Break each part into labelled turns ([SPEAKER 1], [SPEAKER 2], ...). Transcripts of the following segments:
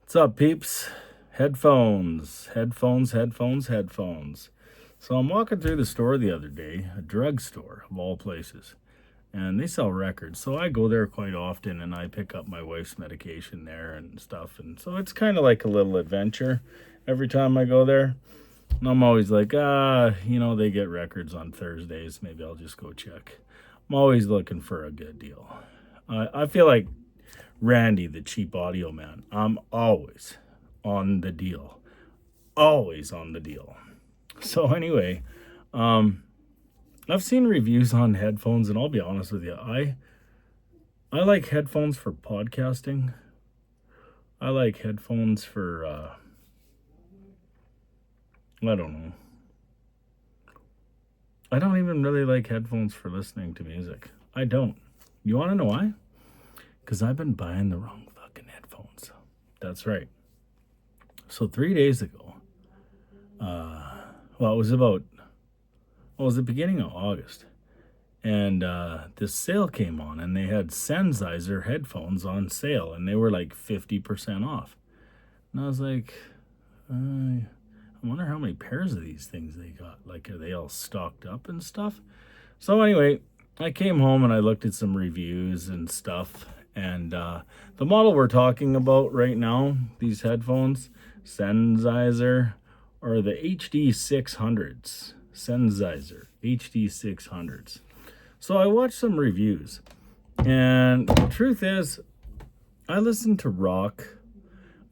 [SPEAKER 1] What's up, peeps? Headphones. So I'm walking through the store the other day, a drugstore of all places, and they sell records. So I go there quite often and I pick up my wife's medication there and stuff. And so it's kind of like a little adventure every time I go there. And I'm always like, they get records on Thursdays. Maybe I'll just go check. I'm always looking for a good deal. I feel like Randy, the cheap audio man. I'm always on the deal. Always on the deal. So anyway, I've seen reviews on headphones, and I'll be honest with you, I like headphones for podcasting. I like headphones for I don't know. I don't even really like headphones for listening to music. I don't. You want to know why? Because I've been buying the wrong fucking headphones. That's right. So 3 days ago, it was the beginning of August, and this sale came on, and they had Sennheiser headphones on sale, and they were like 50% off. And I was like, I wonder how many pairs of these things they got. Like, are they all stocked up and stuff? So anyway, I came home and I looked at some reviews and stuff. And the model we're talking about right now, these headphones, Sennheiser, are the HD600s. Sennheiser HD600s. So I watched some reviews. And the truth is, I listen to rock.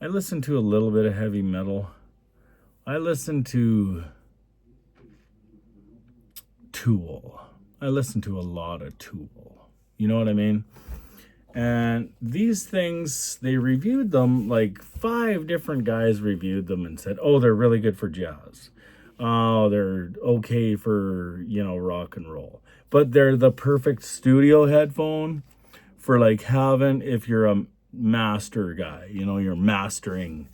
[SPEAKER 1] I listen to a little bit of heavy metal. I listen to Tool. I listen to a lot of Tool. You know what I mean? And these things, they reviewed them, like 5 different guys reviewed them and said, oh, they're really good for jazz. Oh, they're okay for, rock and roll. But they're the perfect studio headphone for like having, if you're a master guy, you're mastering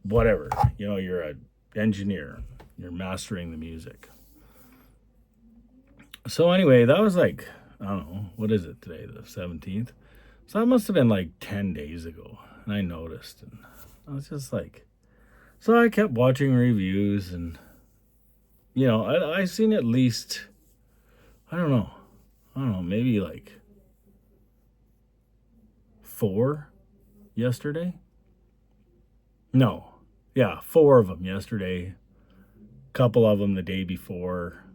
[SPEAKER 1] whatever, you're an engineer, you're mastering the music. So anyway, that was like, I don't know, what is it today, the 17th? So that must have been like 10 days ago. And I noticed, and I was just like, so I kept watching reviews, and, I seen at least, I don't know, maybe like 4 yesterday. No, yeah, 4 of them yesterday, couple of them the day before,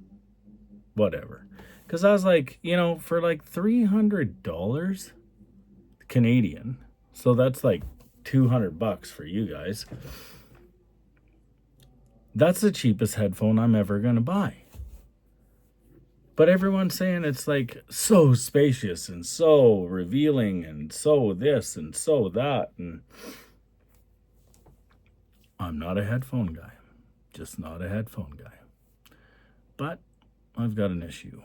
[SPEAKER 1] whatever. Because I was like, for like $300 Canadian, so that's like $200 for you guys. That's the cheapest headphone I'm ever going to buy. But everyone's saying it's like so spacious and so revealing and so this and so that. And I'm not a headphone guy. Just not a headphone guy. But I've got an issue.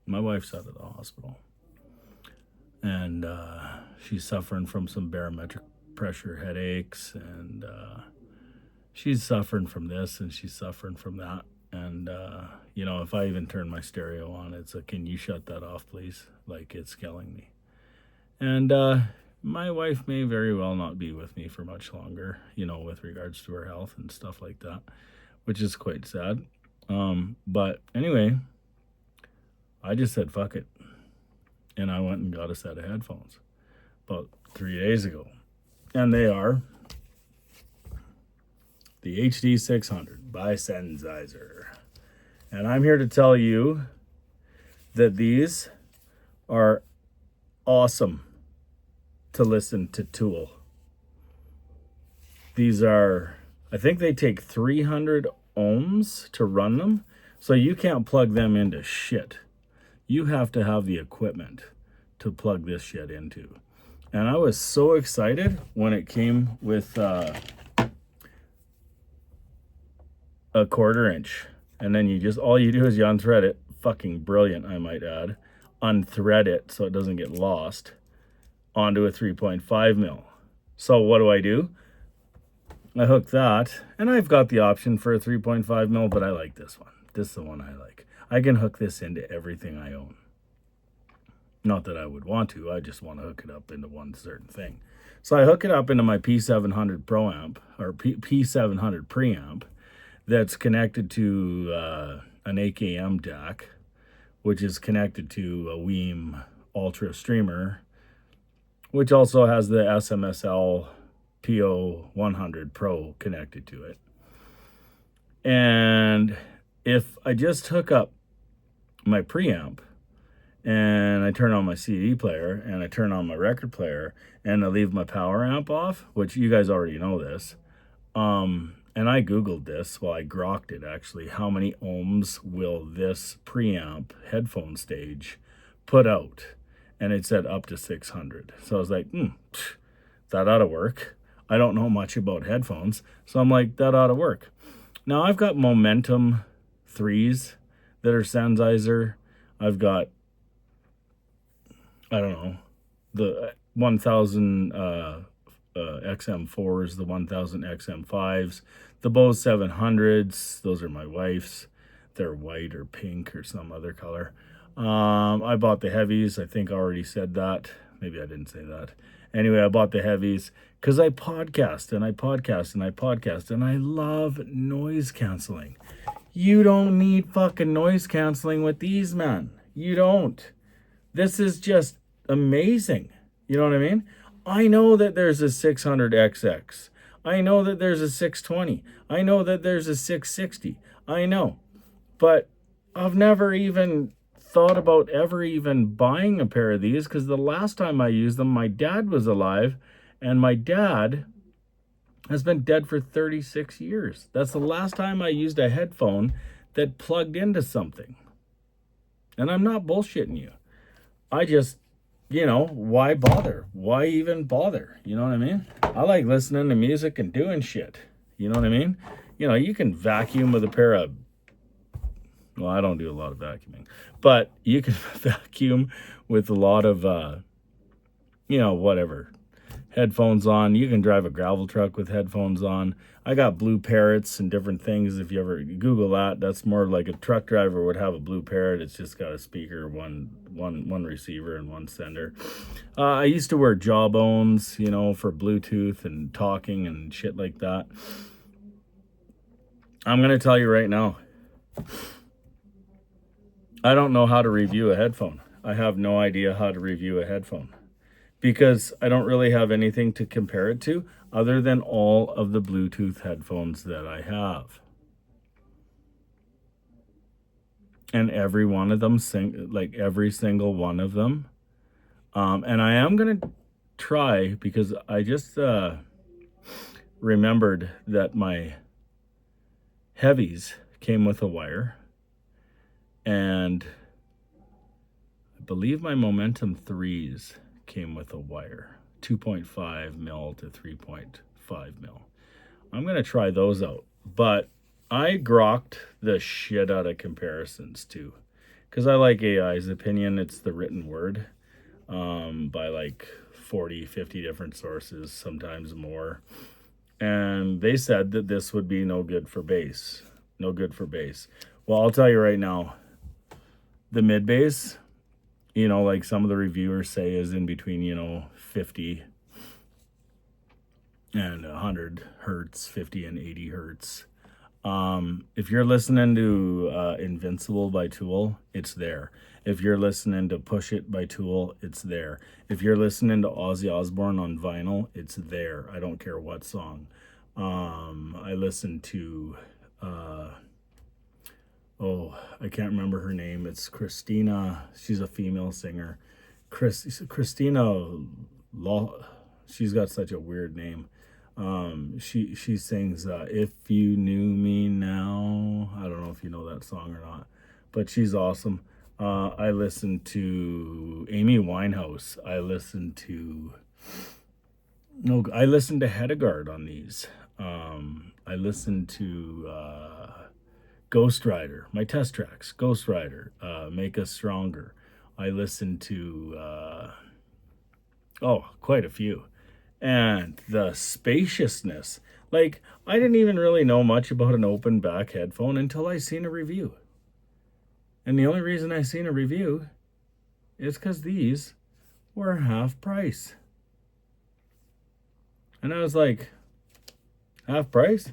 [SPEAKER 1] My wife's out of the hospital, and she's suffering from some barometric pressure headaches, and she's suffering from this and she's suffering from that. And if I even turn my stereo on, it's like, can you shut that off, please? Like, it's killing me. And my wife may very well not be with me for much longer, with regards to her health and stuff like that, which is quite sad. But anyway, I just said, fuck it. And I went and got a set of headphones about 3 days ago. And they are the HD600 by Sennheiser. And I'm here to tell you that these are awesome to listen to Tool. These are, I think they take 300 ohms to run them. So you can't plug them into shit. You have to have the equipment to plug this shit into. And I was so excited when it came with a 1/4 inch. And then all you do is you unthread it. Fucking brilliant, I might add. Unthread it so it doesn't get lost onto a 3.5 mil. So what do? I hook that, and I've got the option for a 3.5 mil, but I like this one. This is the one I like. I can hook this into everything I own. Not that I would want to, I just want to hook it up into one certain thing. So I hook it up into my P700 Pro amp, or P700 preamp, that's connected to an AKM DAC, which is connected to a Weem Ultra Streamer, which also has the SMSL PO100 Pro connected to it. And if I just hook up my preamp and I turn on my CD player and I turn on my record player and I leave my power amp off, which you guys already know this, and I Googled this, well, I grokked it actually, how many ohms will this preamp headphone stage put out? And it said up to 600. So I was like, that ought to work. I don't know much about headphones, so I'm like, that ought to work. Now I've got Momentum 3s that are Sennheiser. I've got, I don't know, the 1000 XM4s, the 1000 XM5s, the Bose 700s. Those are my wife's. They're white or pink or some other color. I bought the heavies. I think I already said that. Maybe I didn't say that. Anyway, I bought the heavies because I podcast and I podcast and I podcast and I love noise canceling. You don't need fucking noise canceling with these, man. You don't. This is just amazing. You know what I mean? I know that there's a 600XX. I know that there's a 620. I know that there's a 660. I know. But I've never even thought about ever even buying a pair of these because the last time I used them, my dad was alive, and my dad has been dead for 36 years. That's the last time I used a headphone that plugged into something. And I'm not bullshitting you. I just, why bother? Why even bother? You know what I mean? I like listening to music and doing shit. You know what I mean? You can vacuum with a pair of, well, I don't do a lot of vacuuming, but you can vacuum with a lot of, whatever, headphones on. You can drive a gravel truck with headphones on. I got Blue Parrots and different things. If you ever Google that, that's more like a truck driver would have a Blue Parrot. It's just got a speaker, one receiver and one sender. I used to wear Jawbones, for Bluetooth and talking and shit like that. I'm going to tell you right now, I don't know how to review a headphone. I have no idea how to review a headphone because I don't really have anything to compare it to other than all of the Bluetooth headphones that I have. And every one of them, every single one of them. And I am going to try, because I just remembered that my heavies came with a wire. And I believe my Momentum 3s came with a wire, 2.5 mil to 3.5 mil. I'm going to try those out. But I grokked the shit out of comparisons too, because I like AI's opinion. It's the written word by like 40, 50 different sources, sometimes more. And they said that this would be no good for bass. No good for bass. Well, I'll tell you right now, the mid bass, like some of the reviewers say, is in between, 50 and 100 hertz, 50 and 80 hertz. If you're listening to Invincible by Tool, it's there. If you're listening to Push It by Tool, it's there. If you're listening to Ozzy Osbourne on vinyl, it's there. I don't care what song. I listen to... I can't remember her name. It's Christina. She's a female singer. Christina Law. She's got such a weird name. She sings If You Knew Me Now. I don't know if you know that song or not, but she's awesome. I listen to Amy Winehouse. I listen to Hedegaard on these. I listen to Ghost Rider, my test tracks, Ghost Rider, Make Us Stronger. I listen to, quite a few. And the spaciousness. Like, I didn't even really know much about an open back headphone until I seen a review. And the only reason I seen a review is because these were half price. And I was like, half price?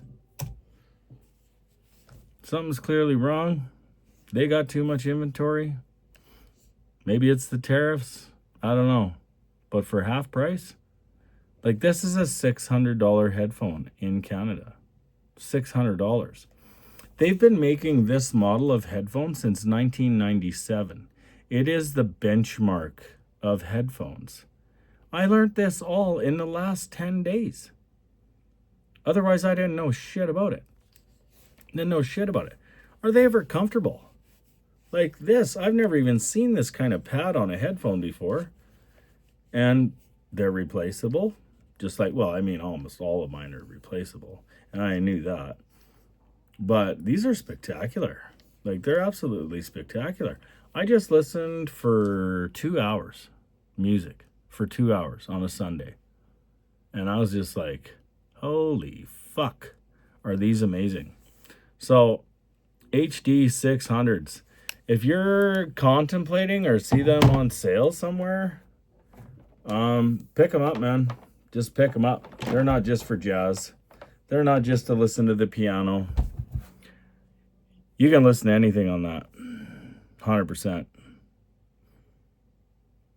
[SPEAKER 1] Something's clearly wrong. They got too much inventory. Maybe it's the tariffs. I don't know. But for half price? Like, this is a $600 headphone in Canada. $600. They've been making this model of headphone since 1997. It is the benchmark of headphones. I learned this all in the last 10 days. Otherwise, I didn't know shit about it. Are they ever comfortable? Like this, I've never even seen this kind of pad on a headphone before. And they're replaceable. Just like, well, I mean, almost all of mine are replaceable. And I knew that. But these are spectacular. Like, they're absolutely spectacular. I just listened for 2 hours, music, for 2 hours on a Sunday. And I was just like, holy fuck, are these amazing. So, HD600s. If you're contemplating or see them on sale somewhere, pick them up, man. Just pick them up. They're not just for jazz. They're not just to listen to the piano. You can listen to anything on that. 100%.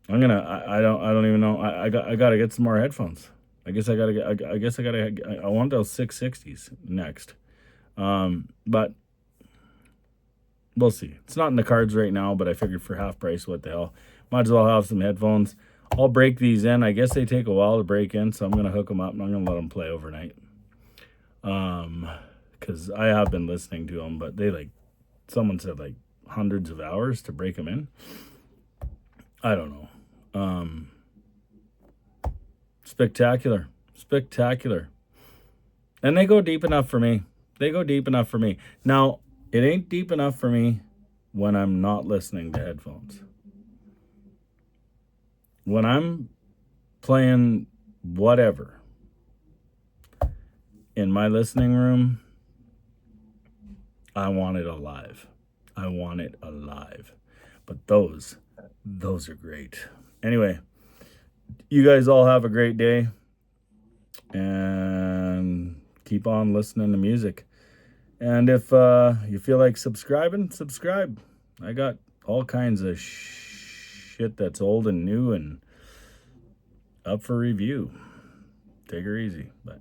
[SPEAKER 1] I don't even know. I gotta get some more headphones. I want those 660s next. But we'll see. It's not in the cards right now, but I figured for half price, what the hell. Might as well have some headphones. I'll break these in. I guess they take a while to break in, so I'm going to hook them up and I'm going to let them play overnight. Because I have been listening to them, but they someone said hundreds of hours to break them in. I don't know. Spectacular. And they go deep enough for me. Now, it ain't deep enough for me when I'm not listening to headphones. When I'm playing whatever in my listening room, I want it alive. But those are great. Anyway, you guys all have a great day and keep on listening to music. And if you feel like subscribing, subscribe. I got all kinds of shit that's old and new and up for review. Take her easy. Bye.